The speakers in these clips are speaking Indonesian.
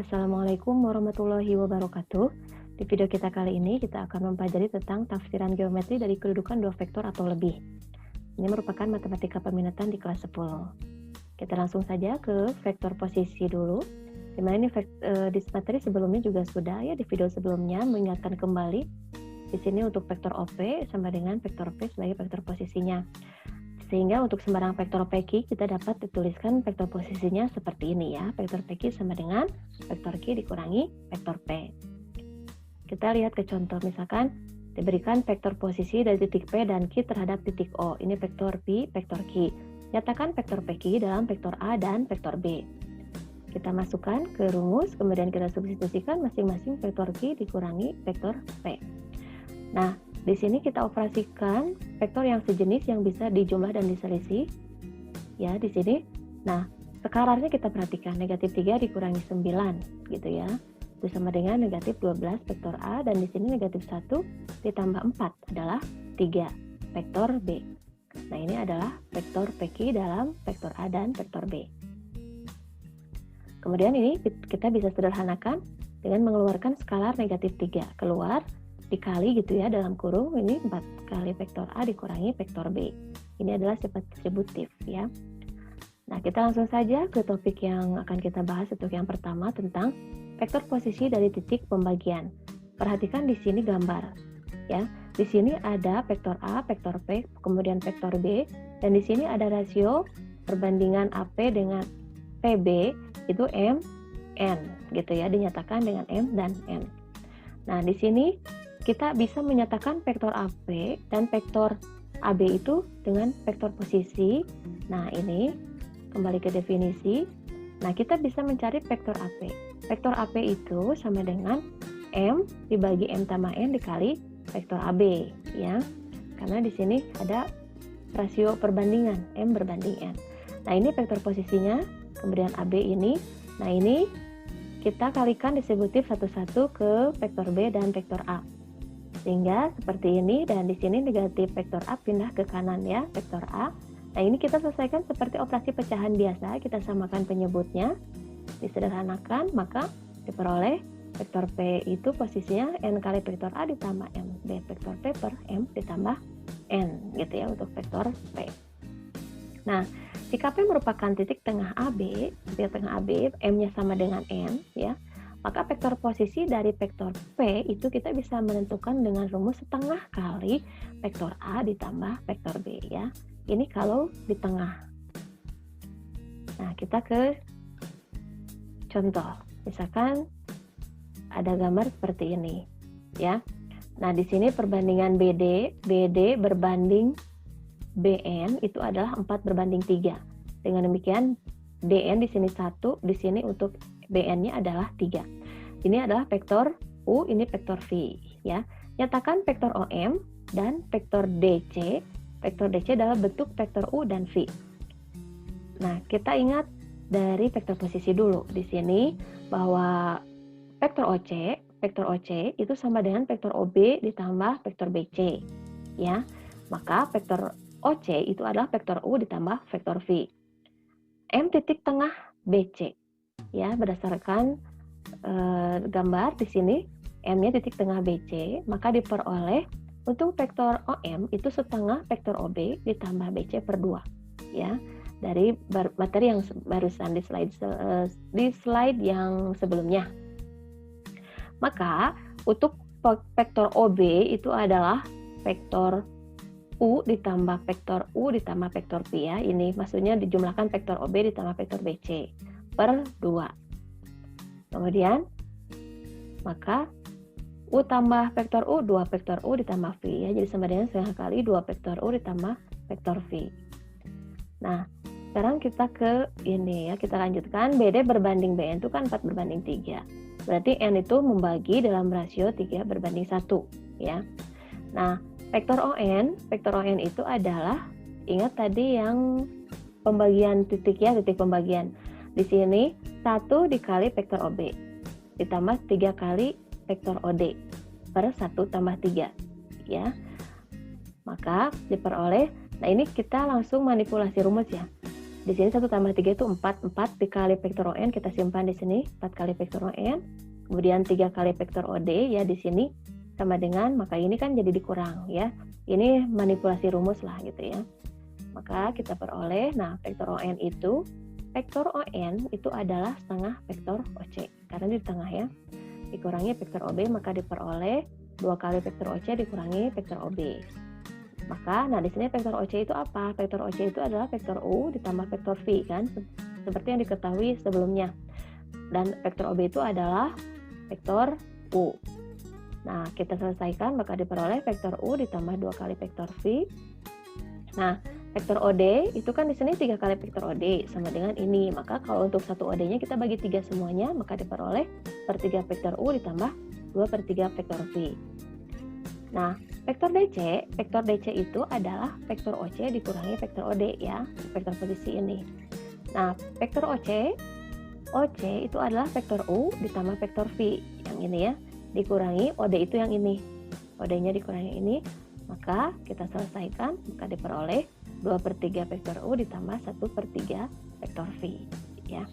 Assalamualaikum warahmatullahi wabarakatuh. Di video kita kali ini kita akan mempelajari tentang tafsiran geometri dari kedudukan dua vektor atau lebih. Ini merupakan matematika peminatan di kelas 10. Kita langsung saja ke vektor posisi dulu. Dimana ini di materi sebelumnya juga sudah ya, di video sebelumnya mengingatkan kembali. Di sini untuk vektor OP sama dengan vektor P sebagai vektor posisinya. Sehingga untuk sembarang vektor PQ kita dapat dituliskan vektor posisinya seperti ini ya. Vektor PQ sama dengan vektor Q dikurangi vektor P. Kita lihat ke contoh, misalkan diberikan vektor posisi dari titik P dan Q terhadap titik O. Ini vektor P, vektor Q. Nyatakan vektor PQ dalam vektor A dan vektor B. Kita masukkan ke rumus, kemudian kita substitusikan masing-masing vektor Q dikurangi vektor P. Nah, di sini kita operasikan vektor yang sejenis yang bisa dijumlah dan diselisih. Ya, di sini. Nah, sekalarnya kita perhatikan, negatif 3 dikurangi 9, gitu ya. Itu sama dengan negatif 12 vektor A, dan di sini negatif 1 ditambah 4 adalah 3 vektor B. Nah, ini adalah vektor PQ dalam vektor A dan vektor B. Kemudian ini kita bisa sederhanakan dengan mengeluarkan skalar negatif 3. Keluar, dikali gitu ya, dalam kurung ini 4 kali vektor A dikurangi vektor B. Ini adalah sifat distributif ya. Nah, kita langsung saja ke topik yang akan kita bahas untuk yang pertama tentang vektor posisi dari titik pembagian. Perhatikan di sini gambar ya. Di sini ada vektor A, vektor P, kemudian vektor B, dan di sini ada rasio perbandingan AP dengan PB itu M N gitu ya, dinyatakan dengan M dan N. Nah, di sini kita bisa menyatakan vektor AP dan vektor AB itu dengan vektor posisi. Nah, ini kembali ke definisi. Nah, kita bisa mencari vektor AP. Vektor AP itu sama dengan M dibagi M tambah N dikali vektor AB ya. Karena di sini ada rasio perbandingan M berbanding N. Nah, ini vektor posisinya, kemudian AB ini. Nah, ini kita kalikan distributif satu-satu ke vektor B dan vektor A. Sehingga seperti ini, dan di sini negatif vektor A pindah ke kanan ya, vektor A. Nah, ini kita selesaikan seperti operasi pecahan biasa, kita samakan penyebutnya, disederhanakan, maka diperoleh vektor P itu posisinya N kali vektor A ditambah M, B vektor P per M ditambah N, gitu ya untuk vektor P. Nah, jika P merupakan titik tengah AB, titik tengah AB, M-nya sama dengan N, ya, maka vektor posisi dari vektor P itu kita bisa menentukan dengan rumus setengah kali vektor A ditambah vektor B ya. Ini kalau di tengah. Nah, kita ke contoh. Misalkan ada gambar seperti ini ya. Nah, di sini perbandingan BD berbanding BN itu adalah 4 berbanding 3. Dengan demikian DN di sini 1, di sini untuk BN-nya adalah 3. Ini adalah vektor U, ini vektor V ya. Nyatakan vektor OM dan vektor DC. Vektor DC adalah bentuk vektor U dan V. Nah, kita ingat dari vektor posisi dulu. Di sini bahwa vektor OC itu sama dengan vektor OB ditambah vektor BC ya. Maka vektor OC itu adalah vektor U ditambah vektor V. M titik tengah BC ya, berdasarkan gambar di sini M-nya titik tengah BC, maka diperoleh untuk vektor OM itu setengah vektor OB ditambah BC per 2 ya, dari materi yang barusan di slide yang sebelumnya. Maka untuk vektor OB itu adalah vektor U ditambah vektor P ya. Ini maksudnya dijumlahkan vektor OB ditambah vektor BC per 2. Kemudian maka U tambah vektor U, 2 vektor U ditambah V ya. Jadi sama dengan setengah kali 2 vektor U ditambah vektor V. Nah, sekarang kita ke ini ya, kita lanjutkan. BD berbanding BN itu kan 4 berbanding 3. Berarti N itu membagi dalam rasio 3 berbanding 1 ya. Nah, vektor ON itu adalah, ingat tadi yang pembagian titik ya, titik pembagian. Di sini 1 dikali vektor OB ditambah 3 kali vektor OD per 1 tambah 3 ya. Maka diperoleh, nah ini kita langsung manipulasi rumus ya. Di sini 1 tambah 3 itu 4. 4 dikali vektor ON kita simpan di sini. 4 kali vektor ON. Kemudian 3 kali vektor OD ya di sini sama dengan, maka ini kan jadi dikurang ya. Ini manipulasi rumus lah gitu ya. Maka kita peroleh, nah vektor ON itu adalah setengah vektor OC. Karena di tengah ya. Dikurangi vektor OB maka diperoleh 2 kali vektor OC dikurangi vektor OB. Maka, nah di sini vektor OC itu apa? Vektor OC itu adalah vektor U ditambah vektor V kan, seperti yang diketahui sebelumnya. Dan vektor OB itu adalah vektor U. Nah, kita selesaikan maka diperoleh vektor U ditambah 2 kali vektor V. Nah, vektor OD itu kan di sini 3 kali vektor OD sama dengan ini. Maka kalau untuk satu OD-nya kita bagi 3 semuanya, maka diperoleh per 3 vektor U ditambah 2 per 3 vektor V. Nah, vektor DC itu adalah vektor OC dikurangi vektor OD ya, vektor posisi ini. Nah, vektor OC itu adalah vektor U ditambah vektor V yang ini ya, dikurangi OD itu yang ini. OD-nya dikurangi ini, maka kita selesaikan, maka diperoleh 2 per 3 vektor U ditambah 1 per 3 vektor V ya.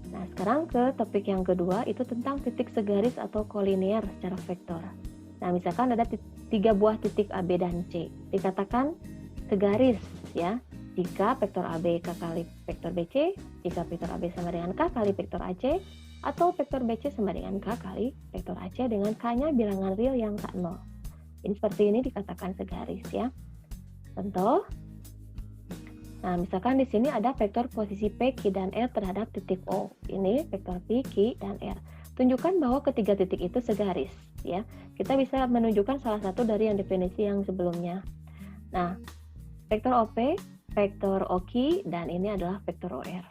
Nah, sekarang ke topik yang kedua, itu tentang titik segaris atau kolinear secara vektor. Nah, misalkan ada 3 buah titik A, B, dan C. Dikatakan segaris ya, jika vektor AB K kali vektor BC, jika vektor AB sama dengan K kali vektor AC, atau vektor BC sama dengan K kali vektor AC dengan K-nya bilangan real yang tak 0. Ini seperti ini dikatakan segaris ya. Contoh. Nah, misalkan di sini ada vektor posisi P, Q, dan R terhadap titik O. Ini vektor P, Q, dan R. Tunjukkan bahwa ketiga titik itu segaris ya. Kita bisa menunjukkan salah satu dari yang definisi yang sebelumnya. Nah, vektor OP, vektor OQ, dan ini adalah vektor OR.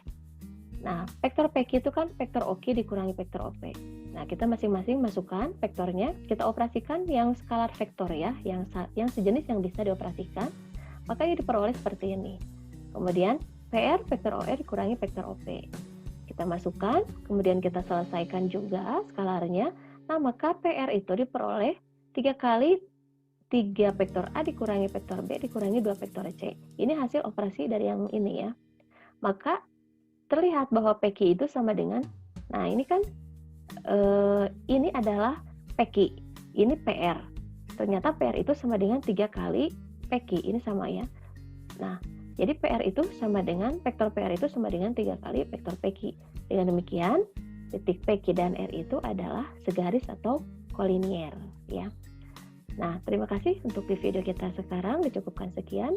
Nah, vektor PQ itu kan vektor OQ dikurangi vektor OP. Nah, kita masing-masing masukkan vektornya, kita operasikan yang skalar vektor ya, yang sejenis yang bisa dioperasikan. Maka ini diperoleh seperti ini. Kemudian PR vektor OR dikurangi vektor OP. Kita masukkan, kemudian kita selesaikan juga skalarnya. Nah, maka PR itu diperoleh 3 kali 3 vektor A dikurangi vektor B dikurangi 2 vektor C. Ini hasil operasi dari yang ini ya. Maka terlihat bahwa PQ itu sama dengan, nah ini kan ini adalah PQ, ini PR. Ternyata PR itu sama dengan 3 kali PQ, ini sama ya. Nah, jadi PR itu sama dengan, vektor PR itu sama dengan 3 kali vektor PQ. Dengan demikian, titik PQ dan R itu adalah segaris atau kolinier ya. Nah, terima kasih untuk di video kita sekarang, dicukupkan sekian.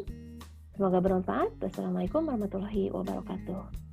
Semoga bermanfaat. Wassalamualaikum warahmatullahi wabarakatuh.